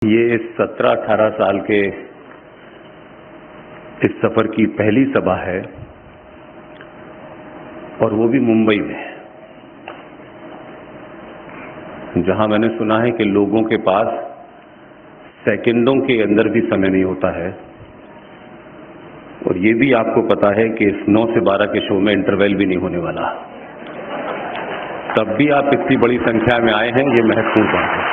ये 17-18 साल के इस सफर की पहली सभा है और वो भी मुंबई में, जहां मैंने सुना है कि लोगों के पास सेकंडों के अंदर भी समय नहीं होता है। और ये भी आपको पता है कि इस 9 से 12 के शो में इंटरवल भी नहीं होने वाला। तब भी आप इतनी बड़ी संख्या में आए हैं, ये महत्वपूर्ण बात है।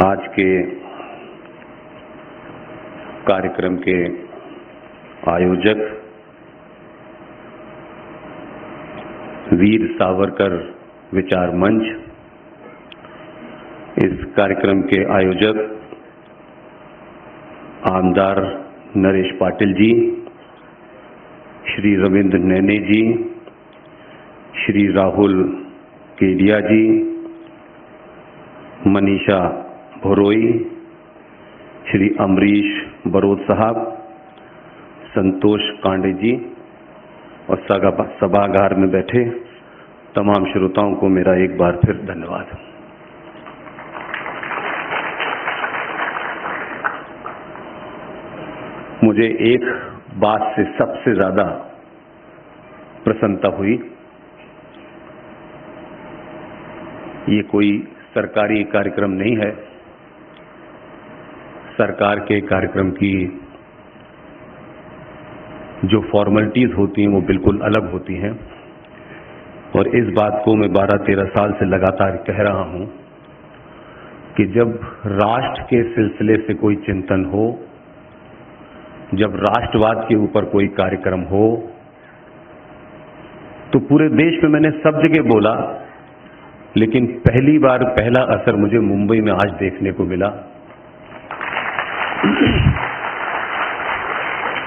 आज के कार्यक्रम के आयोजक वीर सावरकर विचार मंच, इस कार्यक्रम के आयोजक आमदार नरेश पाटिल जी, श्री रविंद्र नैने जी, श्री राहुल केडिया जी, मनीषा भोरोई, श्री अमरीश बरोद साहब, संतोष कांडे जी और सभागार में बैठे तमाम श्रोताओं को मेरा एक बार फिर धन्यवाद। मुझे एक बात से सबसे ज्यादा प्रसन्नता हुई। ये कोई सरकारी कार्यक्रम नहीं है। सरकार के कार्यक्रम की जो फॉर्मेलिटीज होती हैं वो बिल्कुल अलग होती हैं। और इस बात को मैं 12-13 साल से लगातार कह रहा हूं कि जब राष्ट्र के सिलसिले से कोई चिंतन हो, जब राष्ट्रवाद के ऊपर कोई कार्यक्रम हो, तो पूरे देश में मैंने सब जगह बोला, लेकिन पहली बार पहला असर मुझे मुंबई में आज देखने को मिला।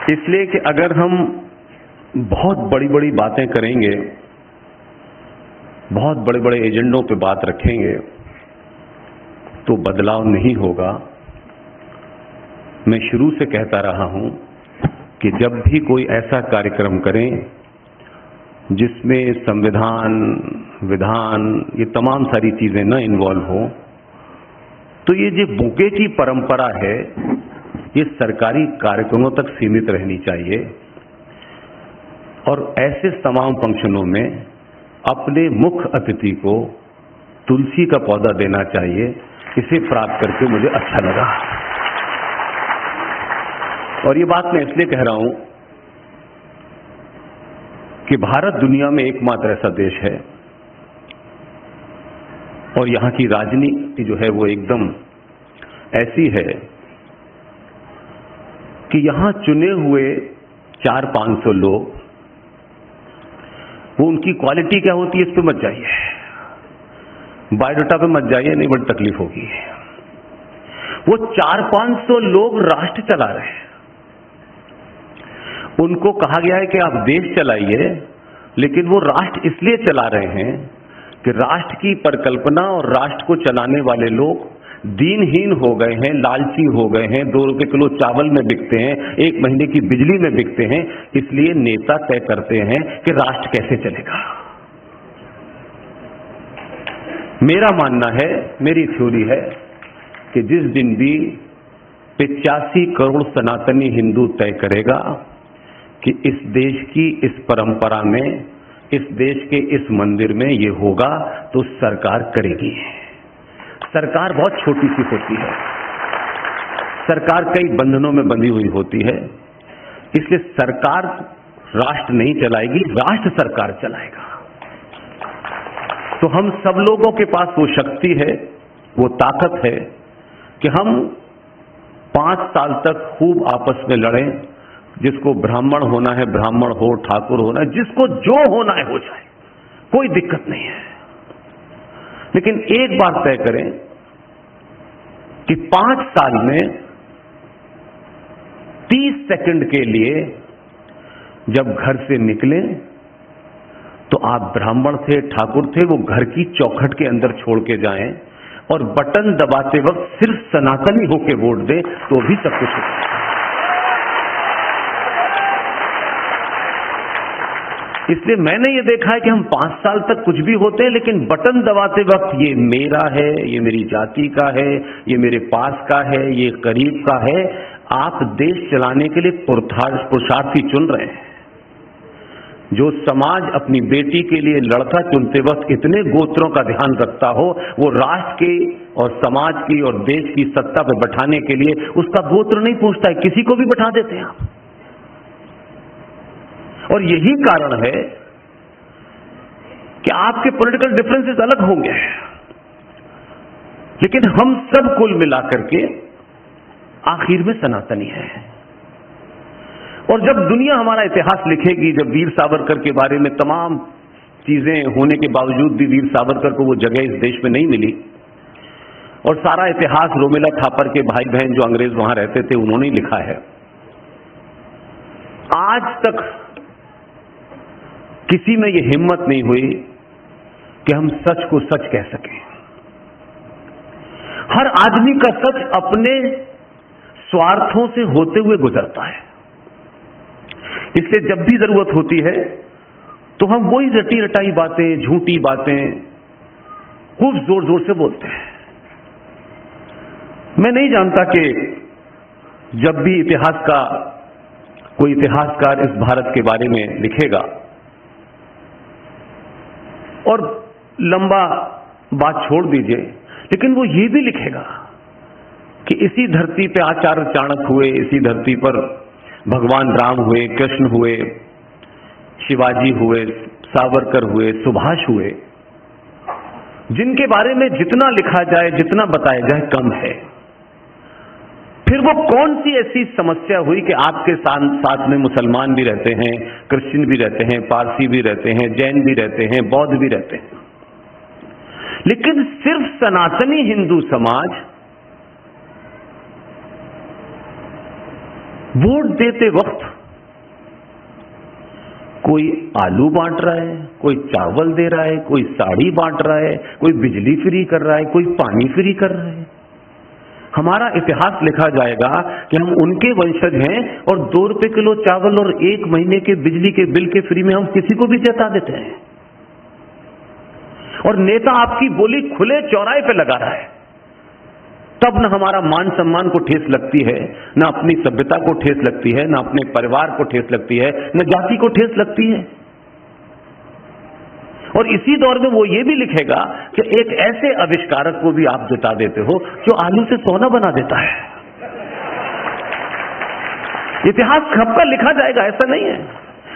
इसलिए कि अगर हम बहुत बड़ी बड़ी बातें करेंगे, बहुत बड़े बड़े एजेंडों पे बात रखेंगे, तो बदलाव नहीं होगा। मैं शुरू से कहता रहा हूं कि जब भी कोई ऐसा कार्यक्रम करें जिसमें संविधान, विधान, ये तमाम सारी चीजें न इन्वॉल्व हो, तो ये जो बुके की परंपरा है ये सरकारी कार्यक्रमों तक सीमित रहनी चाहिए। और ऐसे तमाम फंक्शनों में अपने मुख्य अतिथि को तुलसी का पौधा देना चाहिए। इसे प्राप्त करके मुझे अच्छा लगा। और ये बात मैं इसलिए कह रहा हूं कि भारत दुनिया में एकमात्र ऐसा देश है और यहां की राजनीति जो है वो एकदम ऐसी है कि यहां चुने हुए 400-500 लोग, वो उनकी क्वालिटी क्या होती है इस पे मत जाइए, बायोडाटा पे मत जाइए, नहीं बड़ी तकलीफ होगी। वो 400-500 लोग राष्ट्र चला रहे हैं। उनको कहा गया है कि आप देश चलाइए, लेकिन वो राष्ट्र इसलिए चला रहे हैं कि राष्ट्र की परिकल्पना और राष्ट्र को चलाने वाले लोग दीनहीन हो गए हैं, लालची हो गए हैं, 2 रुपए किलो चावल में बिकते हैं, 1 महीने की बिजली में बिकते हैं। इसलिए नेता तय करते हैं कि राष्ट्र कैसे चलेगा। मेरा मानना है, मेरी थ्योरी है कि जिस दिन भी 85 करोड़ सनातनी हिंदू तय करेगा कि इस देश की इस परंपरा में, इस देश के इस मंदिर में ये होगा, तो सरकार करेगी। सरकार बहुत छोटी सी होती है, सरकार कई बंधनों में बंधी हुई होती है। इसलिए सरकार राष्ट्र नहीं चलाएगी, राष्ट्र सरकार चलाएगा। तो हम सब लोगों के पास वो शक्ति है, वो ताकत है कि हम 5 साल तक खूब आपस में लड़ें। जिसको ब्राह्मण होना है ब्राह्मण हो, ठाकुर होना है, जिसको जो होना है हो जाए, कोई दिक्कत नहीं है। लेकिन एक बात तय करें कि 5 साल में 30 सेकंड के लिए जब घर से निकलें तो आप ब्राह्मण थे, ठाकुर थे, वो घर की चौखट के अंदर छोड़ के जाएं और बटन दबाते वक्त सिर्फ सनातनी होके वोट दें, तो भी सब कुछ होगा। इसलिए मैंने ये देखा है कि हम 5 साल तक कुछ भी होते हैं, लेकिन बटन दबाते वक्त ये मेरा है, ये मेरी जाति का है, ये मेरे पास का है, ये करीब का है। आप देश चलाने के लिए पुरुषार्थी चुन रहे हैं। जो समाज अपनी बेटी के लिए लड़का चुनते वक्त इतने गोत्रों का ध्यान रखता हो, वो राष्ट्र के और समाज की और देश की सत्ता पर बैठाने के लिए उसका गोत्र नहीं पूछता है, किसी को भी बैठा देते हैं आप। और यही कारण है कि आपके पॉलिटिकल डिफरेंसेस अलग होंगे, लेकिन हम सब कुल मिलाकर के आखिर में सनातनी है। और जब दुनिया हमारा इतिहास लिखेगी, जब वीर सावरकर के बारे में तमाम चीजें होने के बावजूद भी वीर सावरकर को वो जगह इस देश में नहीं मिली, और सारा इतिहास रोमिला थापर के भाई बहन जो अंग्रेज वहां रहते थे उन्होंने लिखा है, आज तक किसी में ये हिम्मत नहीं हुई कि हम सच को सच कह सकें। हर आदमी का सच अपने स्वार्थों से होते हुए गुजरता है। इसलिए जब भी जरूरत होती है तो हम वही रटी रटाई बातें, झूठी बातें खूब जोर जोर से बोलते हैं। मैं नहीं जानता कि जब भी इतिहास का कोई इतिहासकार इस भारत के बारे में लिखेगा और लंबा बात छोड़ दीजिए, लेकिन वो ये भी लिखेगा कि इसी धरती पे आचार्य चाणक्य हुए, इसी धरती पर भगवान राम हुए, कृष्ण हुए, शिवाजी हुए, सावरकर हुए, सुभाष हुए, जिनके बारे में जितना लिखा जाए, जितना बताया जाए कम है। फिर वो कौन सी ऐसी समस्या हुई कि आपके साथ में मुसलमान भी रहते हैं, क्रिश्चियन भी रहते हैं, पारसी भी रहते हैं, जैन भी रहते हैं, बौद्ध भी रहते हैं, लेकिन सिर्फ सनातनी हिंदू समाज वोट देते वक्त कोई आलू बांट रहा है, कोई चावल दे रहा है, कोई साड़ी बांट रहा है, कोई बिजली फ्री कर रहा है, कोई पानी फ्री कर रहा है। हमारा इतिहास लिखा जाएगा कि हम उनके वंशज हैं और 2 रुपए किलो चावल और 1 महीने के बिजली के बिल के फ्री में हम किसी को भी जता देते हैं। और नेता आपकी बोली खुले चौराहे पे लगा रहा है, तब न हमारा मान सम्मान को ठेस लगती है, न अपनी सभ्यता को ठेस लगती है, न अपने परिवार को ठेस लगती है, न जाति को ठेस लगती है। और इसी दौर में वो ये भी लिखेगा कि एक ऐसे आविष्कारक को भी आप जिता देते हो जो आलू से सोना बना देता है। इतिहास सबका लिखा जाएगा, ऐसा नहीं है,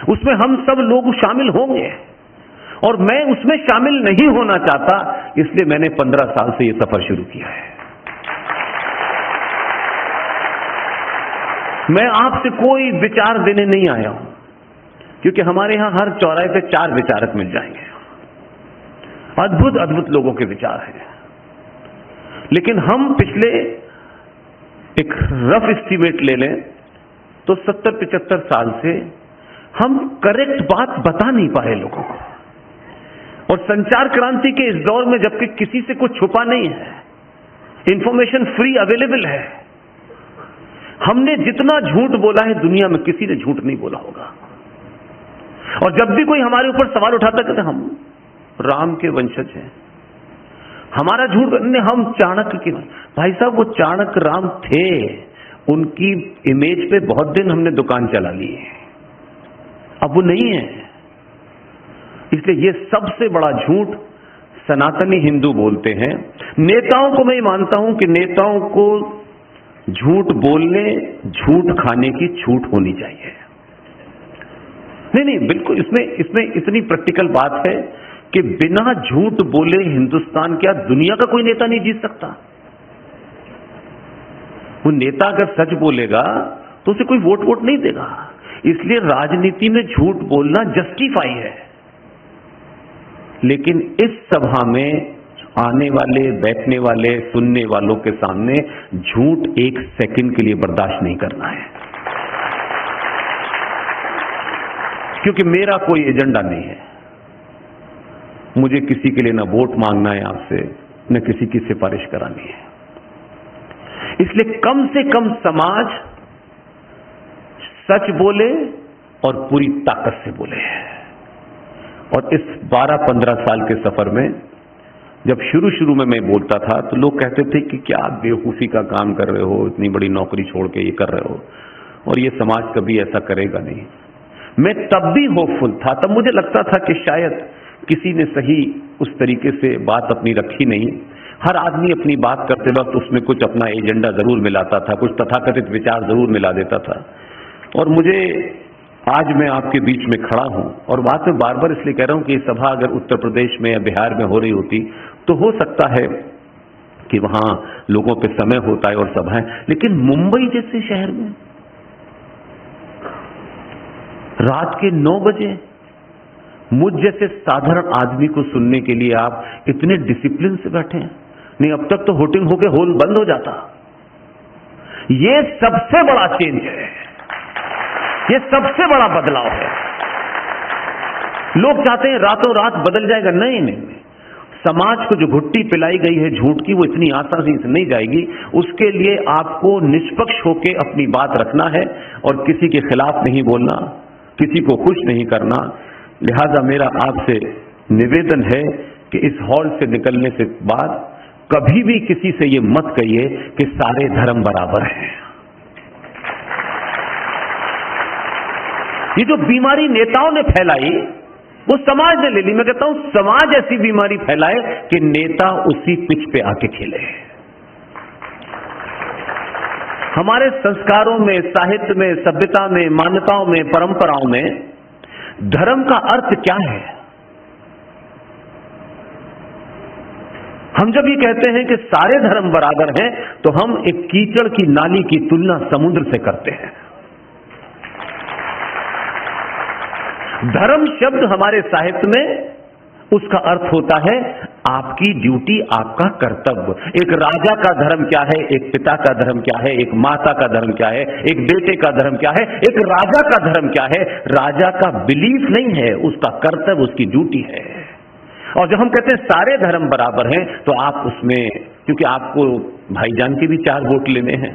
उसमें हम सब लोग शामिल होंगे। और मैं उसमें शामिल नहीं होना चाहता, इसलिए मैंने 15 साल से ये सफर शुरू किया है। मैं आपसे कोई विचार देने नहीं आया हूं, क्योंकि हमारे यहां हर चौराहे पे 4 विचारक मिल जाएंगे, अद्भुत अद्भुत लोगों के विचार हैं। लेकिन हम पिछले एक रफ एस्टीमेट ले लें तो 70-75 साल से हम करेक्ट बात बता नहीं पा रहे लोगों को। और संचार क्रांति के इस दौर में, जबकि किसी से कुछ छुपा नहीं है, इंफॉर्मेशन फ्री अवेलेबल है, हमने जितना झूठ बोला है दुनिया में किसी ने झूठ नहीं बोला होगा। और जब भी कोई हमारे ऊपर सवाल उठाता कहते हम राम के वंशज हैं, हमारा झूठ नहीं, हम चाणक्य के। भाई साहब, वो चाणक्य राम थे, उनकी इमेज पे बहुत दिन हमने दुकान चला ली है, अब वो नहीं है। इसलिए ये सबसे बड़ा झूठ सनातनी हिंदू बोलते हैं। नेताओं को मैं मानता हूं कि नेताओं को झूठ बोलने, झूठ खाने की छूट होनी चाहिए। नहीं, बिल्कुल, इसमें इतनी प्रैक्टिकल बात है कि बिना झूठ बोले हिंदुस्तान क्या दुनिया का कोई नेता नहीं जीत सकता। वो नेता अगर सच बोलेगा तो उसे कोई वोट नहीं देगा। इसलिए राजनीति में झूठ बोलना जस्टिफाई है। लेकिन इस सभा में आने वाले, बैठने वाले, सुनने वालों के सामने झूठ 1 सेकंड के लिए बर्दाश्त नहीं करना है, क्योंकि मेरा कोई एजेंडा नहीं है। मुझे किसी के लिए ना वोट मांगना है आपसे, न किसी की सिफारिश करानी है। इसलिए कम से कम समाज सच बोले और पूरी ताकत से बोले। और इस 12-15 साल के सफर में जब शुरू में मैं बोलता था तो लोग कहते थे कि क्या बेवकूफ़ी का काम कर रहे हो, इतनी बड़ी नौकरी छोड़ के ये कर रहे हो, और ये समाज कभी ऐसा करेगा नहीं। मैं तब भी होपफुल था, तब मुझे लगता था कि शायद किसी ने सही उस तरीके से बात अपनी रखी नहीं। हर आदमी अपनी बात करते वक्त उसमें कुछ अपना एजेंडा जरूर मिलाता था, कुछ तथाकथित विचार जरूर मिला देता था। और मुझे आज मैं आपके बीच में खड़ा हूं, और बात में बार बार इसलिए कह रहा हूं कि ये सभा अगर उत्तर प्रदेश में या बिहार में हो रही होती तो हो सकता है कि वहां लोगों पे समय होता है और सभाएं, लेकिन मुंबई जैसे शहर में रात के 9 बजे मुझ जैसे साधारण आदमी को सुनने के लिए आप इतने डिसिप्लिन से बैठे हैं। नहीं, अब तक तो होटिंग होके होल बंद हो जाता। ये सबसे बड़ा चेंज है, ये सबसे बड़ा बदलाव है। लोग चाहते हैं रातों रात बदल जाएगा, नहीं। समाज को जो घुट्टी पिलाई गई है झूठ की, वो इतनी आसानी से नहीं जाएगी। उसके लिए आपको निष्पक्ष होकर अपनी बात रखना है और किसी के खिलाफ नहीं बोलना, किसी को खुश नहीं करना। लिहाजा मेरा आपसे निवेदन है कि इस हॉल से निकलने से बाद कभी भी किसी से ये मत कहिए कि सारे धर्म बराबर हैं। ये जो बीमारी नेताओं ने फैलाई वो समाज ने ले ली। मैं कहता हूं समाज ऐसी बीमारी फैलाए कि नेता उसी पिच पे आके खेले। हमारे संस्कारों में, साहित्य में, सभ्यता में, मान्यताओं में, परंपराओं में धर्म का अर्थ क्या है? हम जब ये कहते हैं कि सारे धर्म बराबर हैं तो हम एक कीचड़ की नाली की तुलना समुद्र से करते हैं। धर्म शब्द हमारे साहित्य में उसका अर्थ होता है आपकी ड्यूटी, आपका कर्तव्य। एक राजा का धर्म क्या है, एक पिता का धर्म क्या है, एक माता का धर्म क्या है, एक बेटे का धर्म क्या है, एक राजा का धर्म क्या है? राजा का बिलीफ नहीं है, उसका कर्तव्य, उसकी ड्यूटी है। और जब हम कहते हैं सारे धर्म बराबर हैं तो आप उसमें, क्योंकि आपको भाईजान के भी 4 वोट लेने हैं,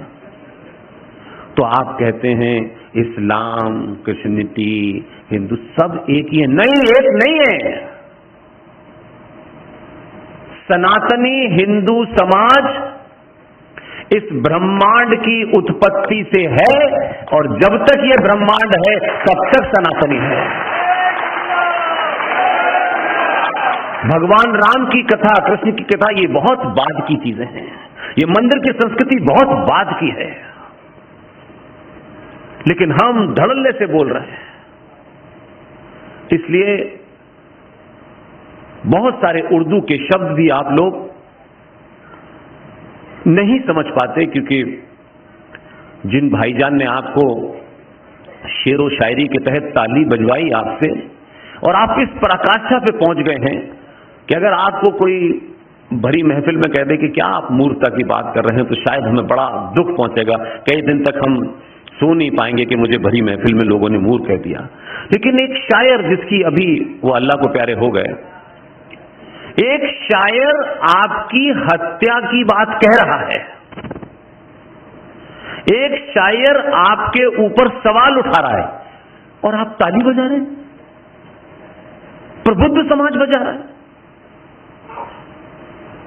तो आप कहते हैं इस्लाम, क्रिश्चियनिटी, हिंदू सब एक ही है। नहीं, एक नहीं है। सनातनी हिंदू समाज इस ब्रह्मांड की उत्पत्ति से है और जब तक ये ब्रह्मांड है तब तक सनातनी है। भगवान राम की कथा, कृष्ण की कथा, ये बहुत बाद की चीजें हैं। ये मंदिर की संस्कृति बहुत बाद की है, लेकिन हम धड़ल्ले से बोल रहे हैं। इसलिए बहुत सारे उर्दू के शब्द भी आप लोग नहीं समझ पाते, क्योंकि जिन भाईजान ने आपको शेरो शायरी के तहत ताली बजवाई आपसे, और आप इस पराकाष्ठा पे पहुंच गए हैं कि अगर आपको कोई भरी महफिल में कह दे कि क्या आप मूर्खता की बात कर रहे हैं, तो शायद हमें बड़ा दुख पहुंचेगा। कई दिन तक हम सो नहीं पाएंगे कि मुझे भरी महफिल में लोगों ने मूर्ख कह दिया। लेकिन एक शायर जिसकी अभी वो अल्लाह को प्यारे हो गए, एक शायर आपकी हत्या की बात कह रहा है, एक शायर आपके ऊपर सवाल उठा रहा है और आप ताली बजा रहे हैं। प्रबुद्ध समाज बजा रहा है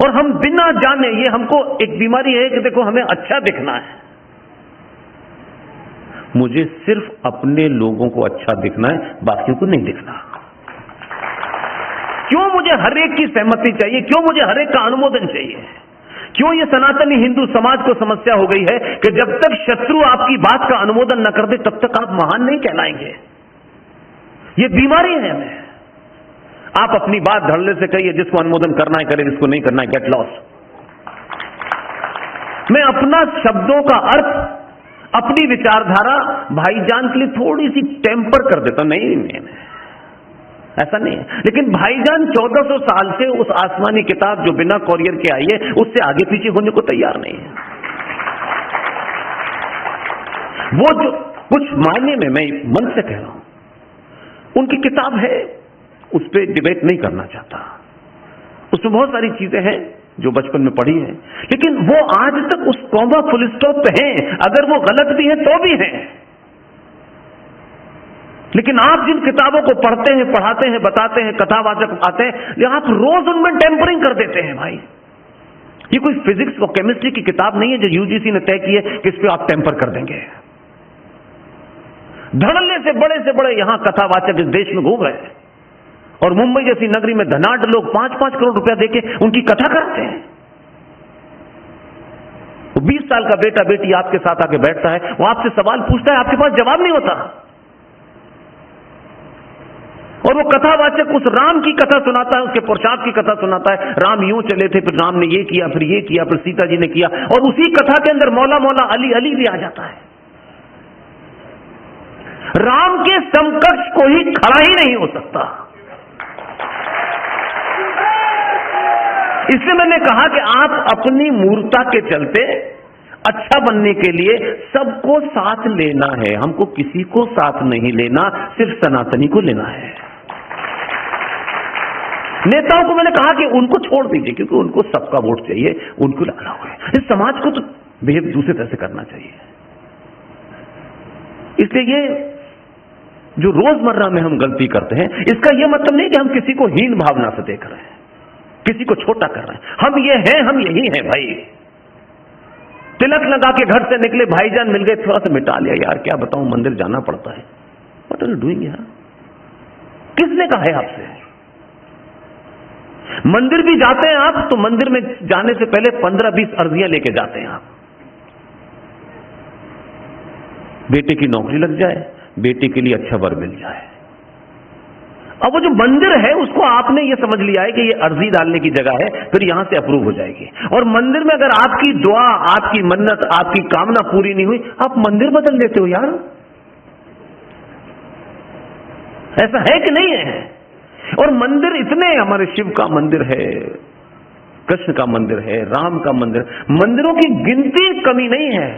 और हम बिना जाने, ये हमको एक बीमारी है कि देखो हमें अच्छा दिखना है। मुझे सिर्फ अपने लोगों को अच्छा दिखना है, बाकियों को नहीं दिखना। क्यों मुझे हर एक की सहमति चाहिए? क्यों मुझे हर एक का अनुमोदन चाहिए? क्यों ये सनातनी हिंदू समाज को समस्या हो गई है कि जब तक शत्रु आपकी बात का अनुमोदन न कर दे तब तक आप महान नहीं कहलाएंगे? ये बीमारी है हमें। आप अपनी बात धड़ल्ले से कहिए, जिसको अनुमोदन करना है करे, जिसको नहीं करना है गेट लॉस्ट। मैं अपना शब्दों का अर्थ, अपनी विचारधारा भाईजान के लिए थोड़ी सी टेम्पर कर देता। नहीं, ऐसा नहीं है। लेकिन भाईजान 1400 साल से उस आसमानी किताब जो बिना कॉरियर के आई है उससे आगे पीछे होने को तैयार नहीं है। वो जो कुछ मायने में, मैं मन से कह रहा हूं, उनकी किताब है, उस पर डिबेट नहीं करना चाहता। उसमें बहुत सारी चीजें हैं जो बचपन में पढ़ी है, लेकिन वो आज तक उस कॉमा फुल स्टॉप पे हैं। अगर वो गलत भी है तो भी है। लेकिन आप जिन किताबों को पढ़ते हैं, पढ़ाते हैं, बताते हैं, कथावाचक आते हैं, आप रोज उनमें टेम्परिंग कर देते हैं भाई। ये कोई फिजिक्स और केमिस्ट्री की किताब नहीं है जो यूजीसी ने तय की है कि इस पे आप टेम्पर कर देंगे। धड़ल्ले से बड़े यहां कथावाचक इस देश में घूम रहे हैं और मुंबई जैसी नगरी में धनाढ़ लोग 5-5 करोड़ रुपया देके उनकी कथा कराते हैं। वो 20 साल का बेटा बेटी आपके साथ आके बैठता है, वो आपसे सवाल पूछता है, आपके पास जवाब नहीं होता, और वो कथावाचक उस राम की कथा सुनाता है, उसके पुरुषार्थ की कथा सुनाता है। राम यूं चले थे, फिर राम ने ये किया, फिर ये किया, फिर सीता जी ने किया, और उसी कथा के अंदर मौला मौला अली अली भी आ जाता है। राम के समकक्ष कोई खड़ा ही नहीं हो सकता। इसलिए मैंने कहा कि आप अपनी मूर्खता के चलते अच्छा बनने के लिए सबको साथ लेना है। हमको किसी को साथ नहीं लेना, सिर्फ सनातनी को लेना है। नेताओं को मैंने कहा कि उनको छोड़ दीजिए, क्योंकि उनको सबका वोट चाहिए, उनको लगा हुआ है। इस समाज को तो बिहेव दूसरे तरह से करना चाहिए। इसलिए ये जो रोजमर्रा में हम गलती करते हैं, इसका यह मतलब नहीं कि हम किसी को हीन भावना से देख रहे हैं, किसी को छोटा कर रहे हैं। हम ये हैं, हम यही हैं भाई। तिलक लगा के घर से निकले, भाईजान मिल गए, थोड़ा सा मिटा लिया, यार क्या बताऊं, मंदिर जाना पड़ता है। व्हाट आर यू डूइंग यार? किसने कहा है आपसे? मंदिर भी जाते हैं आप तो मंदिर में जाने से पहले 15-20 अर्जियां लेके जाते हैं आप। बेटे की नौकरी लग जाए, बेटे के लिए अच्छा वर मिल जाए। अब वो जो मंदिर है उसको आपने ये समझ लिया है कि ये अर्जी डालने की जगह है, फिर यहां से अप्रूव हो जाएगी। और मंदिर में अगर आपकी दुआ, आपकी मन्नत, आपकी कामना पूरी नहीं हुई, आप मंदिर बदल देते हो यार। ऐसा है कि नहीं है? और मंदिर इतने, हमारे शिव का मंदिर है, कृष्ण का मंदिर है, राम का मंदिर, मंदिरों की गिनती कमी नहीं है,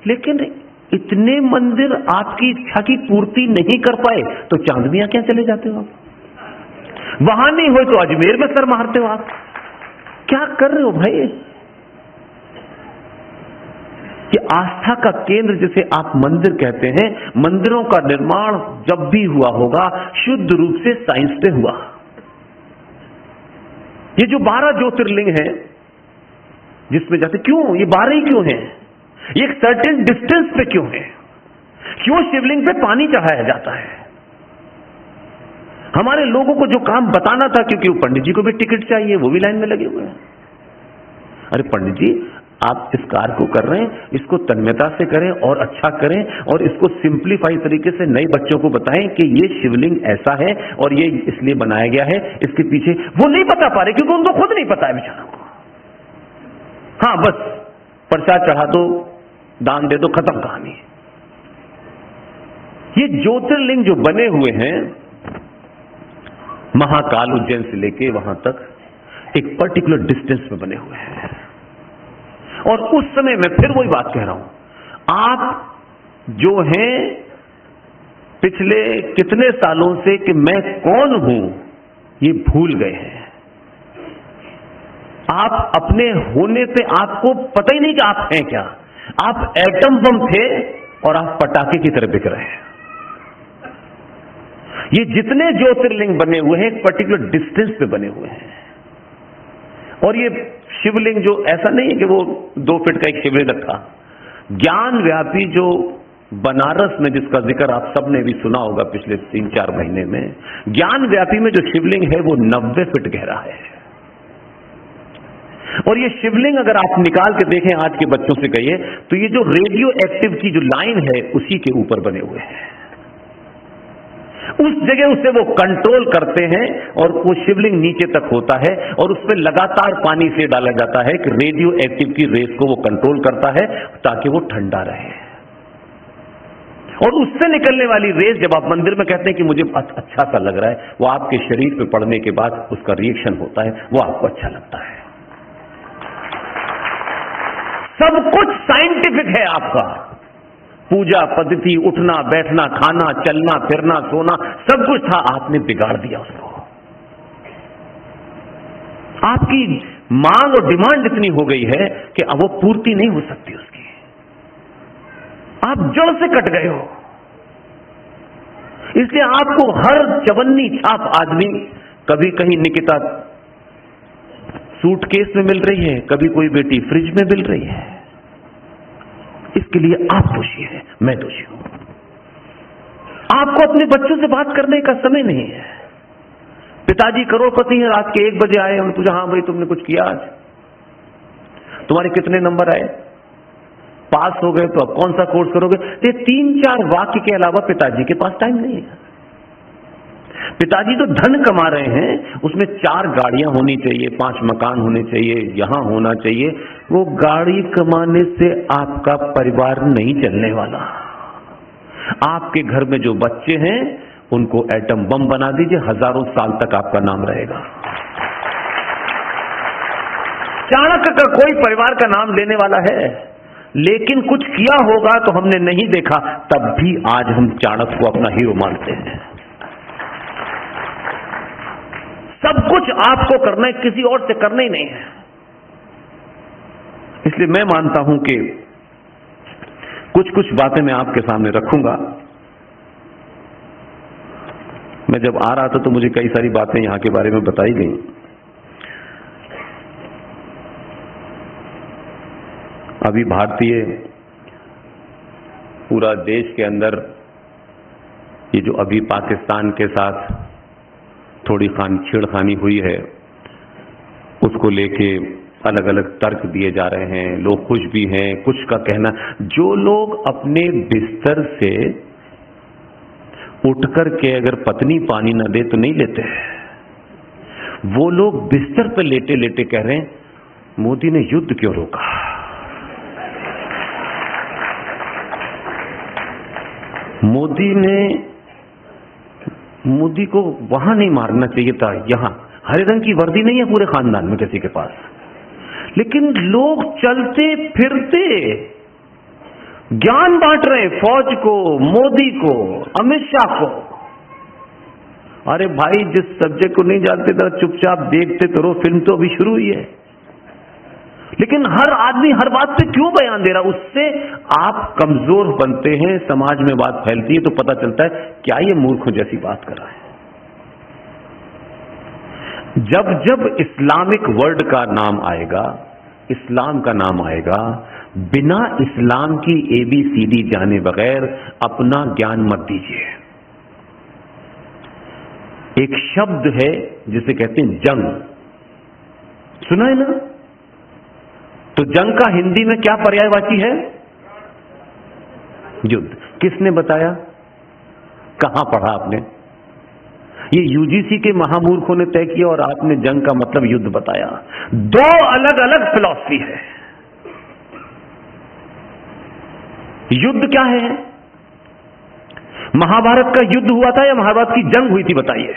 लेकिन इतने मंदिर आपकी इच्छा की पूर्ति नहीं कर पाए तो चांदनियां क्या चले जाते हो आप? वहां नहीं हो तो अजमेर में सर मारते हो आप। क्या कर रहे हो भाई? कि आस्था का केंद्र जिसे आप मंदिर कहते हैं, मंदिरों का निर्माण जब भी हुआ होगा शुद्ध रूप से साइंस से हुआ। ये जो 12 ज्योतिर्लिंग हैं जिसमें जाते, क्यों ये 12 ही क्यों हैं? ये एक सर्टेन डिस्टेंस पे क्यों है? क्यों शिवलिंग पे पानी चढ़ाया जाता है? हमारे लोगों को जो काम बताना था, क्योंकि वो पंडित जी को भी टिकट चाहिए, वो भी लाइन में लगे हुए हैं। अरे पंडित जी, आप इस कार्य को कर रहे हैं, इसको तन्मयता से करें और अच्छा करें, और इसको सिंप्लीफाई तरीके से नए बच्चों को बताएं कि ये शिवलिंग ऐसा है और ये इसलिए बनाया गया है, इसके पीछे। वो नहीं बता पा रहे क्योंकि उनको खुद नहीं पता है बेचारों को। हाँ, बस प्रसाद चढ़ा दो, दान दे दो, खत्म कहानी। ये ज्योतिर्लिंग जो बने हुए हैं महाकाल उज्जैन से लेके वहां तक, एक पर्टिकुलर डिस्टेंस में बने हुए हैं। और उस समय मैं फिर वही बात कह रहा हूं, आप जो हैं पिछले कितने सालों से कि मैं कौन हूं ये भूल गए हैं। आप अपने होने पे आपको पता ही नहीं कि आप हैं क्या। आप एटम बम थे और आप पटाखे की तरह बिक रहे हैं। ये जितने ज्योतिर्लिंग बने हुए हैं एक पर्टिकुलर डिस्टेंस पे बने हुए हैं। और ये शिवलिंग जो ऐसा नहीं है कि वो 2 फीट का एक शिवलिंग रखा, ज्ञान व्यापी जो बनारस में, जिसका जिक्र आप सबने भी सुना होगा पिछले 3-4 महीने में, ज्ञान व्यापी में जो शिवलिंग है वो 90 फीट गहरा है। और ये शिवलिंग अगर आप निकाल के देखें, आज के बच्चों से कहिए, तो ये जो रेडियो एक्टिव की जो लाइन है उसी के ऊपर बने हुए हैं। उस जगह उसे वो कंट्रोल करते हैं और वो शिवलिंग नीचे तक होता है और उसमें लगातार पानी से डाला जाता है कि रेडियो एक्टिव की रेस को वो कंट्रोल करता है ताकि वो ठंडा रहे। और उससे निकलने वाली रेस जब आप मंदिर में कहते हैं कि मुझे अच्छा सा लग रहा है, वो आपके शरीर पे पड़ने के बाद उसका रिएक्शन होता है, वो आपको अच्छा लगता है। सब कुछ साइंटिफिक है आपका। पूजा पद्धति, उठना बैठना, खाना चलना फिरना सोना, सब कुछ था, आपने बिगाड़ दिया उसको। आपकी मांग और डिमांड इतनी हो गई है कि अब वो पूर्ति नहीं हो सकती उसकी। आप जड़ से कट गए हो। इसलिए आपको हर चवन्नी छाप आदमी, कभी कहीं निकिता सूटकेस में मिल रही है, कभी कोई बेटी फ्रिज में मिल रही है। इसके लिए आप दोषी हैं, मैं दोषी हूं। आपको अपने बच्चों से बात करने का समय नहीं है। पिताजी करोड़पति हैं, रात के 1 बजे आए, हमने पूछा हाँ भाई तुमने कुछ किया आज, तुम्हारे कितने नंबर आए, पास हो गए तो अब कौन सा कोर्स करोगे। ये 3-4 वाक्य के अलावा पिताजी के पास टाइम नहीं है। पिताजी तो धन कमा रहे हैं, उसमें 4 गाड़ियां होनी चाहिए, 5 मकान होने चाहिए, यहां होना चाहिए। वो गाड़ी कमाने से आपका परिवार नहीं चलने वाला। आपके घर में जो बच्चे हैं उनको एटम बम बना दीजिए, हजारों साल तक आपका नाम रहेगा। चाणक्य का कोई परिवार का नाम लेने वाला है, लेकिन कुछ किया होगा तो हमने नहीं देखा, तब भी आज हम चाणक्य को अपना हीरो मानते हैं। सब कुछ आपको करना है, किसी और से करना ही नहीं है। इसलिए मैं मानता हूं कि कुछ बातें मैं आपके सामने रखूंगा। मैं जब आ रहा था तो मुझे कई सारी बातें यहां के बारे में बताई गई। अभी भारतीय पूरा देश के अंदर ये जो अभी पाकिस्तान के साथ थोड़ी छेड़खानी हुई है, उसको लेके अलग अलग तर्क दिए जा रहे हैं। लोग खुश भी हैं, कुछ का कहना, जो लोग अपने बिस्तर से उठकर के अगर पत्नी पानी न दे तो नहीं लेते, वो लोग बिस्तर पर लेटे लेटे कह रहे हैं मोदी ने युद्ध क्यों रोका। मोदी को वहां नहीं मारना चाहिए था, यहां हरे रंग की वर्दी नहीं है पूरे खानदान में किसी के पास, लेकिन लोग चलते फिरते ज्ञान बांट रहे हैं फौज को, मोदी को, अमित शाह को। अरे भाई, जिस सब्जेक्ट को नहीं जानते तो चुपचाप देखते तो रहो, फिल्म तो अभी शुरू हुई है। लेकिन हर आदमी हर बात पे क्यों बयान दे रहा, उससे आप कमजोर बनते हैं, समाज में बात फैलती है तो पता चलता है क्या ये मूर्खों जैसी बात कर रहा है। जब जब इस्लामिक वर्ड का नाम आएगा, इस्लाम का नाम आएगा, बिना इस्लाम की ABCD जाने बगैर अपना ज्ञान मत दीजिए। एक शब्द है जिसे कहते हैं जंग, सुना है ना? तो जंग का हिंदी में क्या पर्यायवाची है? युद्ध। किसने बताया, कहां पढ़ा आपने? ये UGC के महामूर्खों ने तय किया और आपने जंग का मतलब युद्ध बताया। 2 अलग अलग फिलॉसफी है। युद्ध क्या है? महाभारत का युद्ध हुआ था या महाभारत की जंग हुई थी, बताइए?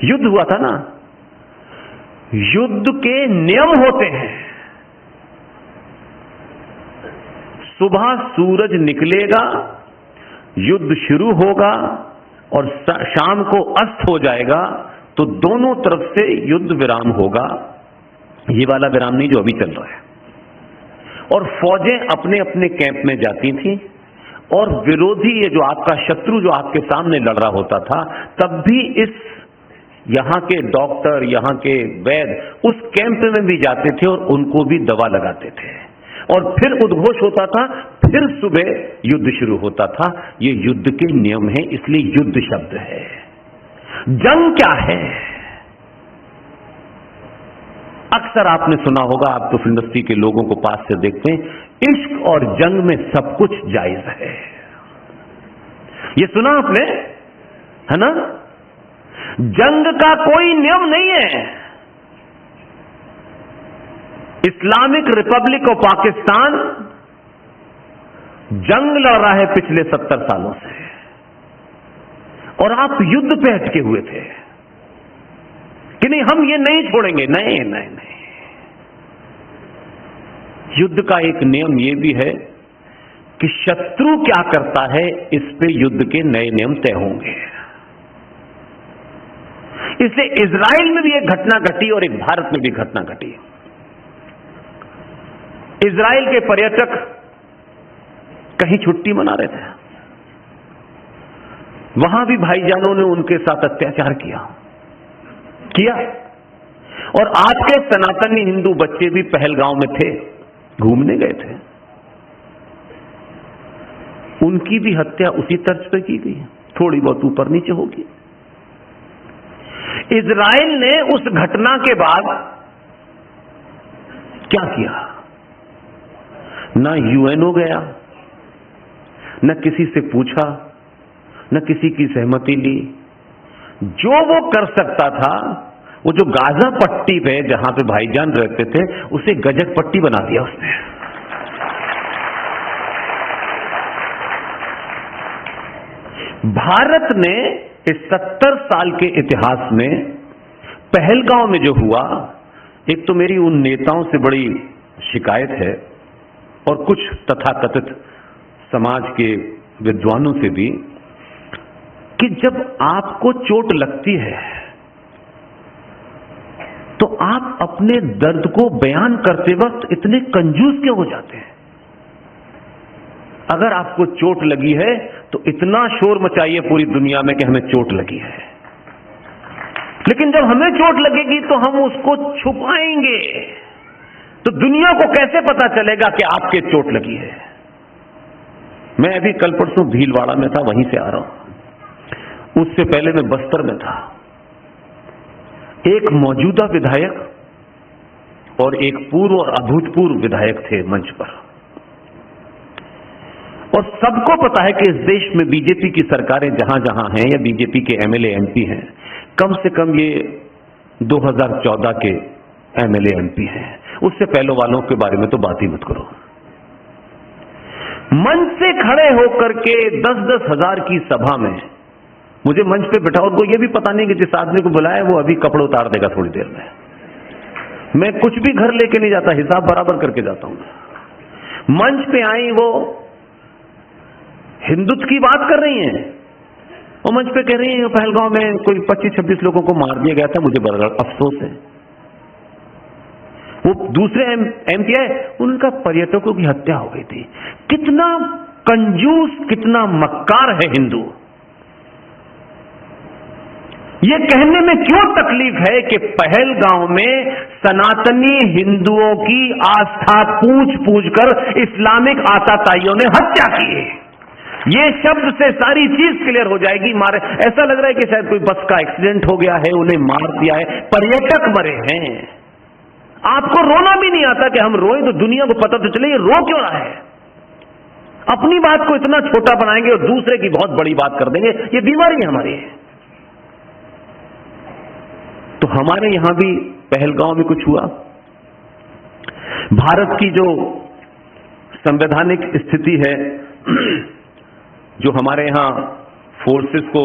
युद्ध हुआ था ना। युद्ध के नियम होते हैं। सुबह सूरज निकलेगा, युद्ध शुरू होगा और शाम को अस्त हो जाएगा, तो दोनों तरफ से युद्ध विराम होगा। ये वाला विराम नहीं जो अभी चल रहा है। और फौजें अपने अपने कैंप में जाती थी और विरोधी, ये जो आपका शत्रु जो आपके सामने लड़ रहा होता था, तब भी इस यहां के डॉक्टर, यहां के वैद्य उस कैंप में भी जाते थे और उनको भी दवा लगाते थे। और फिर उद्घोष होता था, फिर सुबह युद्ध शुरू होता था। ये युद्ध के नियम हैं, इसलिए युद्ध शब्द है। जंग क्या है? अक्सर आपने सुना होगा, आप तो फिल्म इंडस्ट्री के लोगों को पास से देखते हैं, इश्क और जंग में सब कुछ जायज है। ये सुना आपने, है ना? जंग का कोई नियम नहीं है। इस्लामिक रिपब्लिक ऑफ पाकिस्तान जंग लड़ रहा है पिछले 70 सालों से, और आप युद्ध पे अटके हुए थे कि नहीं हम ये नहीं छोड़ेंगे। नहीं नहीं नहीं, युद्ध का एक नियम ये भी है कि शत्रु क्या करता है, इस पे युद्ध के नए नियम तय होंगे। इसलिए इजराइल में भी एक घटना घटी और एक भारत में भी घटना घटी। इजराइल के पर्यटक कहीं छुट्टी मना रहे थे, वहां भी भाईजानों ने उनके साथ अत्याचार किया। और आपके सनातनी हिंदू बच्चे भी पहलगांव में थे, घूमने गए थे, उनकी भी हत्या उसी तर्ज पे की गई, थोड़ी बहुत ऊपर नीचे होगी। इजराइल ने उस घटना के बाद क्या किया? ना यूएनओ गया, न किसी से पूछा, न किसी की सहमति ली। जो वो कर सकता था, वो जो गाजा पट्टी पे जहां पे भाईजान रहते थे, उसे गजक पट्टी बना दिया उसने। भारत ने इस 70 साल के इतिहास में पहलगांव में जो हुआ, एक तो मेरी उन नेताओं से बड़ी शिकायत है और कुछ तथाकथित समाज के विद्वानों से भी, कि जब आपको चोट लगती है तो आप अपने दर्द को बयान करते वक्त इतने कंजूस क्यों हो जाते हैं? अगर आपको चोट लगी है तो इतना शोर मचाइए पूरी दुनिया में कि हमें चोट लगी है, लेकिन जब हमें चोट लगेगी तो हम उसको छुपाएंगे, तो दुनिया को कैसे पता चलेगा कि आपके चोट लगी है? मैं अभी कल परसों भीलवाड़ा में था, वहीं से आ रहा हूं। उससे पहले मैं बस्तर में था। एक मौजूदा विधायक और एक पूर्व और अभूतपूर्व विधायक थे मंच पर, और सबको पता है कि इस देश में बीजेपी की सरकारें जहां जहां हैं या बीजेपी के एमएलए एमपी हैं, कम से कम ये 2014 के एमएलए एमपी हैं। उससे पहले वालों के बारे में तो बात ही मत करो। मंच से खड़े होकर के 10-10 हजार की सभा में मुझे मंच पे बिठा, उनको ये भी पता नहीं कि जिस आदमी को बुलाया वो अभी कपड़े उतार देगा थोड़ी देर में। मैं कुछ भी घर लेके नहीं जाता, हिसाब बराबर करके जाता हूं। मंच पे आई, वो हिंदुत्व की बात कर रही हैं और मंच पे कह रही हैं पहलगांव में कोई 25-26 लोगों को मार दिया गया था, मुझे बड़ा अफसोस है। वो दूसरे एमपी है, उनका पर्यटकों की हत्या हो गई थी। कितना कंजूस, कितना मक्कार है हिंदू। ये कहने में क्यों तकलीफ है कि पहलगांव में सनातनी हिंदुओं की आस्था पूछ पूछ कर इस्लामिक आताताइयों ने हत्या की है। ये शब्द से सारी चीज क्लियर हो जाएगी। मारे ऐसा लग रहा है कि शायद कोई बस का एक्सीडेंट हो गया है, उन्हें मार दिया है, पर्यटक मरे हैं। आपको रोना भी नहीं आता कि हम रोएं तो दुनिया को पता तो चले ये रो क्यों रहा है। अपनी बात को इतना छोटा बनाएंगे और दूसरे की बहुत बड़ी बात कर देंगे, ये बीमारी हमारी है। तो हमारे यहां भी पहलगांव में कुछ हुआ। भारत की जो संवैधानिक स्थिति है, जो हमारे यहां फोर्सेस को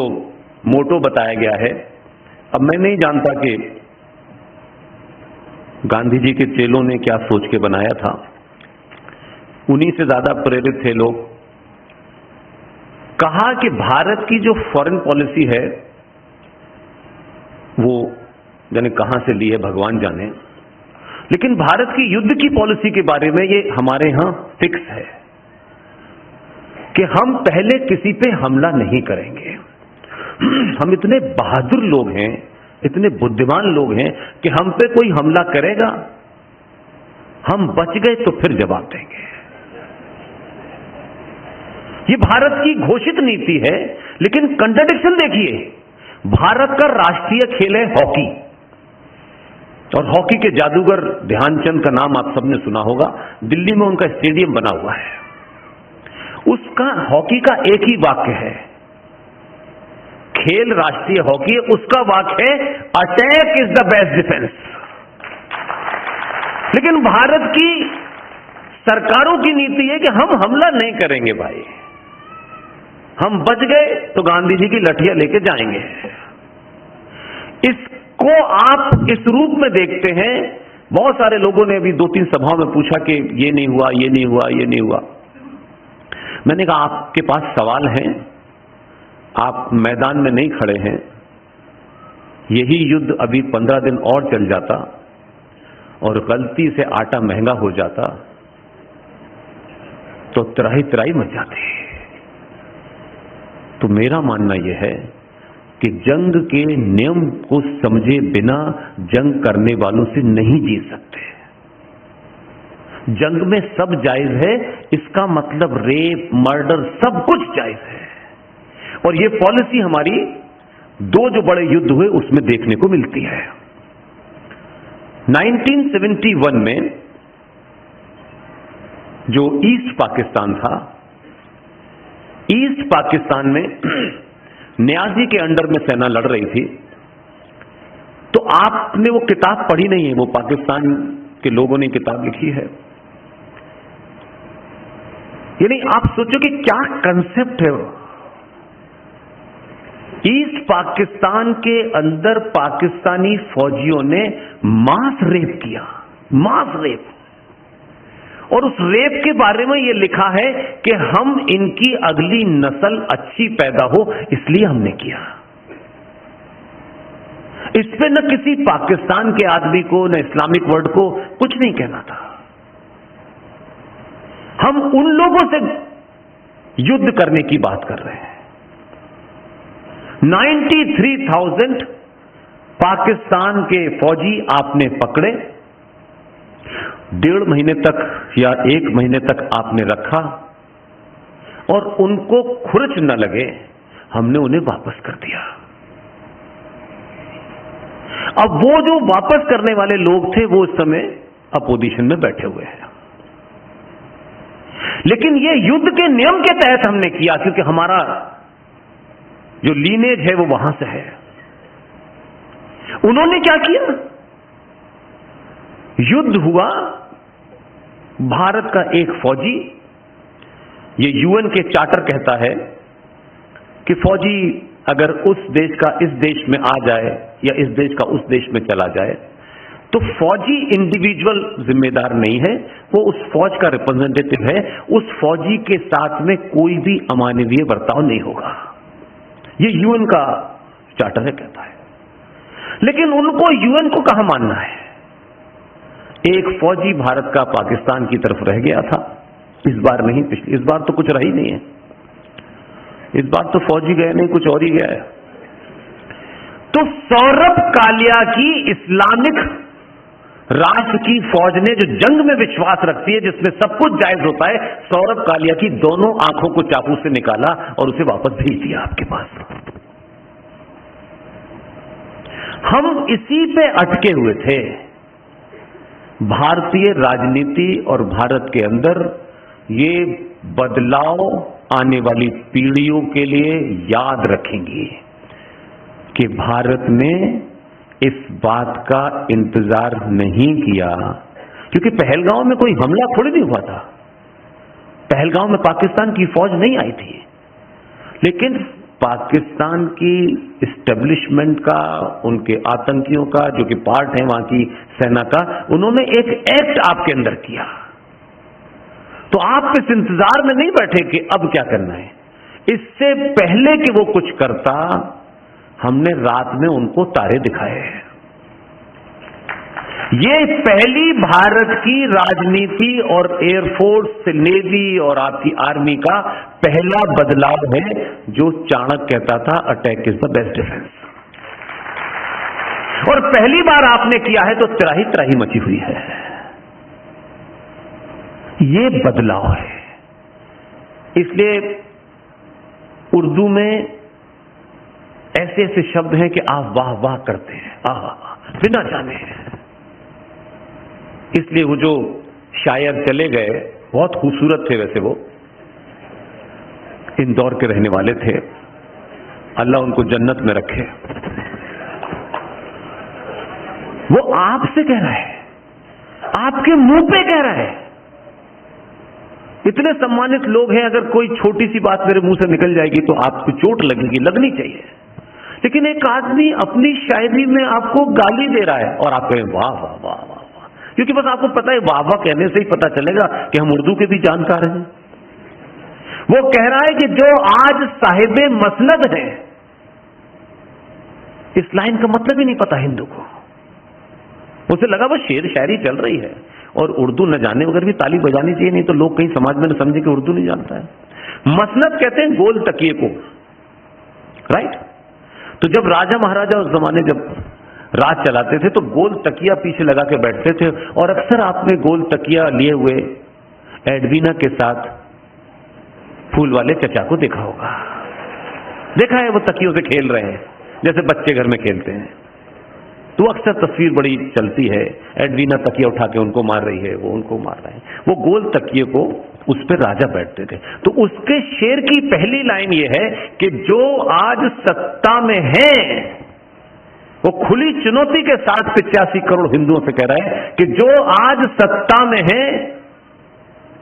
मोटो बताया गया है, अब मैं नहीं जानता कि गांधी जी के चेलों ने क्या सोच के बनाया था। उन्हीं से ज्यादा प्रेरित थे लोग। कहा कि भारत की जो फॉरेन पॉलिसी है वो जाने कहां से ली है भगवान जाने, लेकिन भारत की युद्ध की पॉलिसी के बारे में ये हमारे यहां फिक्स है कि हम पहले किसी पे हमला नहीं करेंगे। हम इतने बहादुर लोग हैं, इतने बुद्धिमान लोग हैं कि हम पे कोई हमला करेगा, हम बच गए तो फिर जवाब देंगे। ये भारत की घोषित नीति है। लेकिन कंट्राडिक्शन देखिए, भारत का राष्ट्रीय खेल है हॉकी, और हॉकी के जादूगर ध्यानचंद का नाम आप सबने सुना होगा। दिल्ली में उनका स्टेडियम बना हुआ है। उसका हॉकी का एक ही वाक्य है, खेल राष्ट्रीय हॉकी है, उसका वाक्य है attack is the best defence. लेकिन भारत की सरकारों की नीति है कि हम हमला नहीं करेंगे भाई, हम बच गए तो गांधी जी की लठियां लेके जाएंगे। इसको आप इस रूप में देखते हैं। बहुत सारे लोगों ने अभी 2-3 सभाओं में पूछा कि ये नहीं हुआ, ये नहीं हुआ, ये नहीं हुआ। मैंने कहा आपके पास सवाल हैं, आप मैदान में नहीं खड़े हैं। यही युद्ध अभी 15 दिन और चल जाता और गलती से आटा महंगा हो जाता तो त्राही त्राही मच जाती। तो मेरा मानना यह है कि जंग के नियम को समझे बिना जंग करने वालों से नहीं जीत सकते। जंग में सब जायज है, इसका मतलब रेप, मर्डर सब कुछ जायज है। और ये पॉलिसी हमारी दो जो बड़े युद्ध हुए उसमें देखने को मिलती है। 1971 में जो ईस्ट पाकिस्तान था, ईस्ट पाकिस्तान में नियाजी के अंडर में सेना लड़ रही थी। तो आपने वो किताब पढ़ी नहीं है, वो पाकिस्तान के लोगों ने किताब लिखी है। यानी आप सोचो कि क्या कंसेप्ट है। ईस्ट पाकिस्तान के अंदर पाकिस्तानी फौजियों ने मास रेप किया, मास रेप। और उस रेप के बारे में यह लिखा है कि हम इनकी अगली नस्ल अच्छी पैदा हो इसलिए हमने किया। इस पे न किसी पाकिस्तान के आदमी को, न इस्लामिक वर्ल्ड को कुछ नहीं कहना था। हम उन लोगों से युद्ध करने की बात कर रहे हैं। 93,000 पाकिस्तान के फौजी आपने पकड़े, 1.5 महीने तक या 1 महीने तक आपने रखा, और उनको खुरच न लगे हमने उन्हें वापस कर दिया। अब वो जो वापस करने वाले लोग थे वो इस समय अपोजिशन में बैठे हुए हैं। लेकिन ये युद्ध के नियम के तहत हमने किया, क्योंकि हमारा जो लीनेज है वो वहां से है। उन्होंने क्या किया? युद्ध हुआ, भारत का एक फौजी, ये यूएन के चार्टर कहता है कि फौजी अगर उस देश का इस देश में आ जाए या इस देश का उस देश में चला जाए तो फौजी इंडिविजुअल जिम्मेदार नहीं है, वो उस फौज का रिप्रेजेंटेटिव है। उस फौजी के साथ में कोई भी अमानवीय बर्ताव नहीं होगा। ये यूएन का चार्टर है, कहता है। लेकिन उनको यूएन को कहां मानना है? एक फौजी भारत का पाकिस्तान की तरफ रह गया था, इस बार नहीं, इस बार तो कुछ रही नहीं है। इस बार तो फौजी गए नहीं, कुछ और ही गया है। तो सौरभ कालिया की इस्लामिक राष्ट्र की फौज ने, जो जंग में विश्वास रखती है, जिसमें सब कुछ जायज होता है, सौरभ कालिया की दोनों आंखों को चाकू से निकाला और उसे वापस भेज दिया आपके पास। हम इसी पे अटके हुए थे। भारतीय राजनीति और भारत के अंदर ये बदलाव आने वाली पीढ़ियों के लिए याद रखेंगी कि भारत ने इस बात का इंतजार नहीं किया, क्योंकि पहलगांव में कोई हमला थोड़ी नहीं हुआ था। पहलगांव में पाकिस्तान की फौज नहीं आई थी, लेकिन पाकिस्तान की इस्टेब्लिशमेंट का, उनके आतंकियों का, जो कि पार्ट है वहां की सेना का, उन्होंने एक एक्ट आपके अंदर किया। तो आप इस इंतजार में नहीं बैठे कि अब क्या करना है। इससे पहले कि वो कुछ करता, हमने रात में उनको तारे दिखाए हैं। ये पहली भारत की राजनीति और एयरफोर्स, नेवी और आपकी आर्मी का पहला बदलाव है, जो चाणक्य कहता था attack is the best defence. और पहली बार आपने किया है तो त्राही त्राही मची हुई है। ये बदलाव है। इसलिए उर्दू में ऐसे ऐसे शब्द हैं कि आप वाह वाह करते हैं, आह बिना जाने। इसलिए वो जो शायर चले गए, बहुत खूबसूरत थे वैसे, वो इंदौर के रहने वाले थे, अल्लाह उनको जन्नत में रखे। वो आपसे कह रहा है, आपके मुंह पे कह रहा है। इतने सम्मानित लोग हैं, अगर कोई छोटी सी बात मेरे मुंह से निकल जाएगी तो आपको चोट लगेगी, लगनी चाहिए। लेकिन एक आदमी अपनी शायरी में आपको गाली दे रहा है और आप कहें वाह वाह वाह वाह वाह, क्योंकि बस आपको पता है वाह वाह कहने से ही पता चलेगा कि हम उर्दू के भी जानकार हैं। वो कह रहा है कि जो आज साहिबे मसनद है, इस लाइन का मतलब ही नहीं पता हिंदू को। उसे लगा बस शेर शायरी चल रही है, और उर्दू न जाने वगैरह भी ताली बजानी चाहिए, नहीं तो लोग कहीं समाज में न समझे कि उर्दू नहीं जानता है। मसनद कहते हैं गोल तकिए को, राइट। तो जब राजा महाराजा उस जमाने जब राज चलाते थे तो गोल तकिया पीछे लगा के बैठते थे, और अक्सर आपने गोल तकिया लिए हुए एडवीना के साथ फूल वाले चचा को देखा होगा। देखा है वो तकियों से खेल रहे हैं जैसे बच्चे घर में खेलते हैं। तो अक्सर तस्वीर बड़ी चलती है, एडवीना तकिया उठा के उनको मार रही है, वो उनको मार रहे हैं। वो गोल तकिए को उस पर राजा बैठते थे। तो उसके शेर की पहली लाइन ये है कि जो आज सत्ता में है वो खुली चुनौती के साथ 85 करोड़ हिंदुओं से कह रहा है कि जो आज सत्ता में है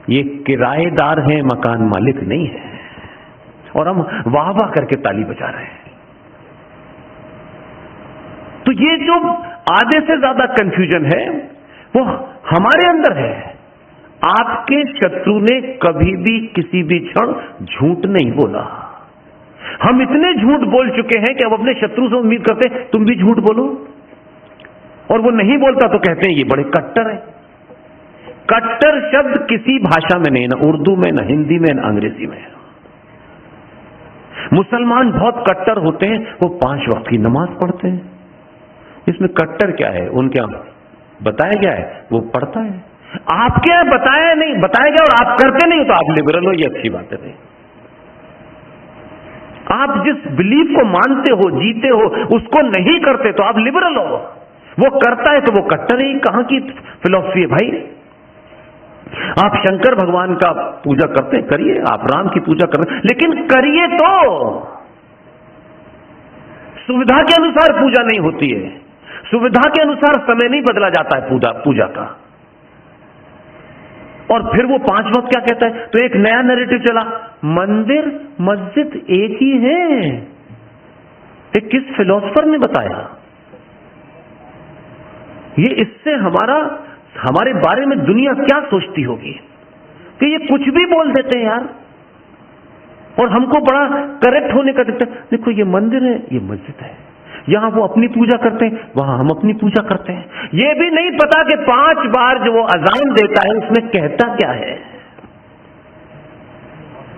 ये किराएदार हैं, मकान मालिक नहीं है। और हम वाह वाह करके ताली बजा रहे हैं। तो ये जो आधे से ज्यादा कंफ्यूजन है वो हमारे अंदर है। आपके शत्रु ने कभी भी किसी भी क्षण झूठ नहीं बोला। हम इतने झूठ बोल चुके हैं कि अब अपने शत्रु से उम्मीद करते हैं तुम भी झूठ बोलो, और वो नहीं बोलता तो कहते हैं ये बड़े कट्टर है। कट्टर शब्द किसी भाषा में नहीं, ना उर्दू में, ना हिंदी में, ना अंग्रेजी में। मुसलमान बहुत कट्टर होते हैं, वो 5 वक्त की नमाज पढ़ते हैं। इसमें कट्टर क्या है? उनके यहां बताया गया है वो पढ़ता है। आपके यहां बताया नहीं, बताया गया और आप करते नहीं हो तो आप लिबरल हो, ये अच्छी बात है भाई। आप जिस बिलीफ को मानते हो, जीते हो, उसको नहीं करते तो आप लिबरल हो। वो करता है तो वो कट्टर ही। कहां की फिलॉसफी है भाई? आप शंकर भगवान का पूजा करते हैं, करिए। आप राम की पूजा कर रहे हैं, लेकिन करिए तो सुविधा के अनुसार पूजा नहीं होती है। सुविधा के अनुसार समय नहीं बदला जाता है पूजा का। और फिर वो 5 वक्त क्या कहता है? तो एक नया नैरेटिव चला, मंदिर मस्जिद एक ही है। ये किस फिलोसफर ने बताया? ये इससे हमारे बारे में दुनिया क्या सोचती होगी कि ये कुछ भी बोल देते हैं यार, और हमको बड़ा करेक्ट होने का दिखता है। देखो ये मंदिर है, ये मस्जिद है, यहां वो अपनी पूजा करते हैं, वहां हम अपनी पूजा करते हैं। ये भी नहीं पता कि 5 बार जो वो अजान देता है उसमें कहता क्या है,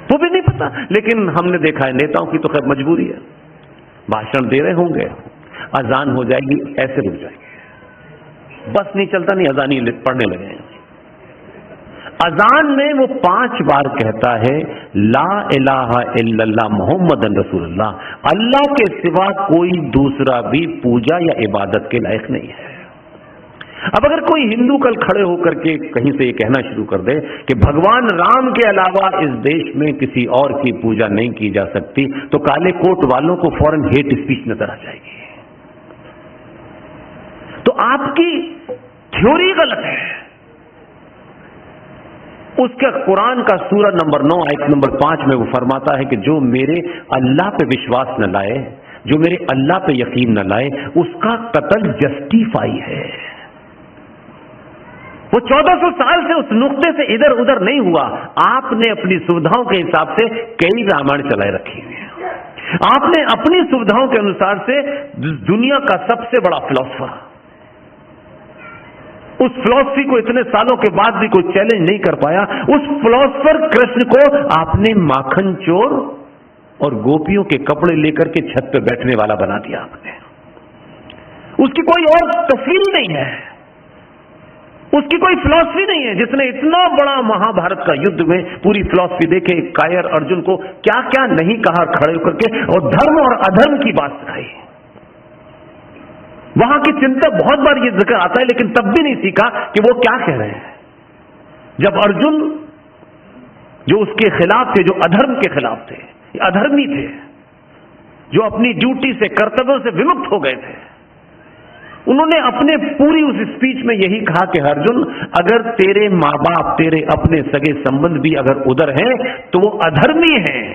वो भी नहीं पता। लेकिन हमने देखा है नेताओं की तो खैर मजबूरी है, भाषण दे रहे होंगे, अजान हो जाएगी, ऐसे रुक जाएंगे, बस नहीं चलता, नहीं अजान ही पढ़ने लगे। अजान में वो 5 बार कहता है ला इलाहा इल्लल्लाह मुहम्मदन रसूलुल्लाह, अल्लाह के सिवा कोई दूसरा भी पूजा या इबादत के लायक नहीं है। अब अगर कोई हिंदू कल खड़े होकर के कहीं से ये कहना शुरू कर दे कि भगवान राम के अलावा इस देश में किसी और की पूजा नहीं की जा सकती, तो काले कोट वालों को फौरन हेट स्पीच नजर आ जाएगी। तो आपकी थ्योरी गलत है। उसका कुरान का सूरा नंबर 9 आयत नंबर 5 में वो फरमाता है कि जो मेरे अल्लाह पे विश्वास न लाए, जो मेरे अल्लाह पे यकीन न लाए, उसका कत्ल जस्टिफाई है। वो 1400 साल से उस नुक्ते से इधर उधर नहीं हुआ। आपने अपनी सुविधाओं के हिसाब से कई रामायण चलाए रखी हुई है। आपने अपनी सुविधाओं के अनुसार से दुनिया का सबसे बड़ा फिलॉसफर, उस फिलॉसफी को इतने सालों के बाद भी कोई चैलेंज नहीं कर पाया, उस फिलॉसफर कृष्ण को आपने माखन चोर और गोपियों के कपड़े लेकर के छत पे बैठने वाला बना दिया आपने। उसकी कोई और तस्वीर नहीं है, उसकी कोई फिलॉसफी नहीं है। जिसने इतना बड़ा महाभारत का युद्ध में पूरी फिलॉसफी देखे, कायर अर्जुन को क्या क्या नहीं कहा खड़े होकर के, और धर्म और अधर्म की बात सिखाई। वहां की चिंता बहुत बार ये जिक्र आता है, लेकिन तब भी नहीं सीखा कि वो क्या कह रहे हैं। जब अर्जुन जो उसके खिलाफ थे, जो अधर्म के खिलाफ थे, अधर्मी थे, जो अपनी ड्यूटी से, कर्तव्यों से विमुक्त हो गए थे, उन्होंने अपने पूरी उस स्पीच में यही कहा कि अर्जुन, अगर तेरे माँ बाप, तेरे अपने सगे संबंध भी अगर उधर हैं तो वो अधर्मी हैं।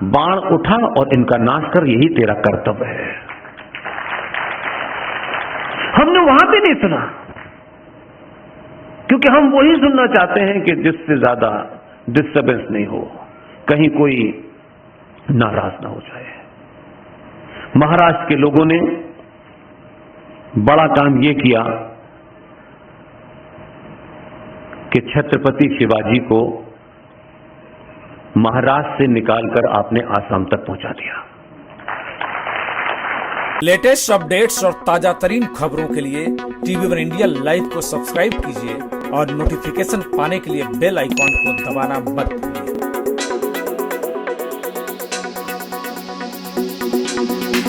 बाण उठा और इनका नाश कर, यही तेरा कर्तव्य है। हमने वहां भी नहीं सुना, क्योंकि हम वही सुनना चाहते हैं कि जिससे ज्यादा डिस्टर्बेंस नहीं हो, कहीं कोई नाराज ना हो जाए। महाराष्ट्र के लोगों ने बड़ा काम यह किया कि छत्रपति शिवाजी को महाराष्ट्र से निकालकर आपने आसाम तक पहुंचा दिया। लेटेस्ट अपडेट्स और ताजा तरीन खबरों के लिए TV1 इंडिया लाइव को सब्सक्राइब कीजिए और नोटिफिकेशन पाने के लिए बेल आइकॉन को दबाना मत भूलिए।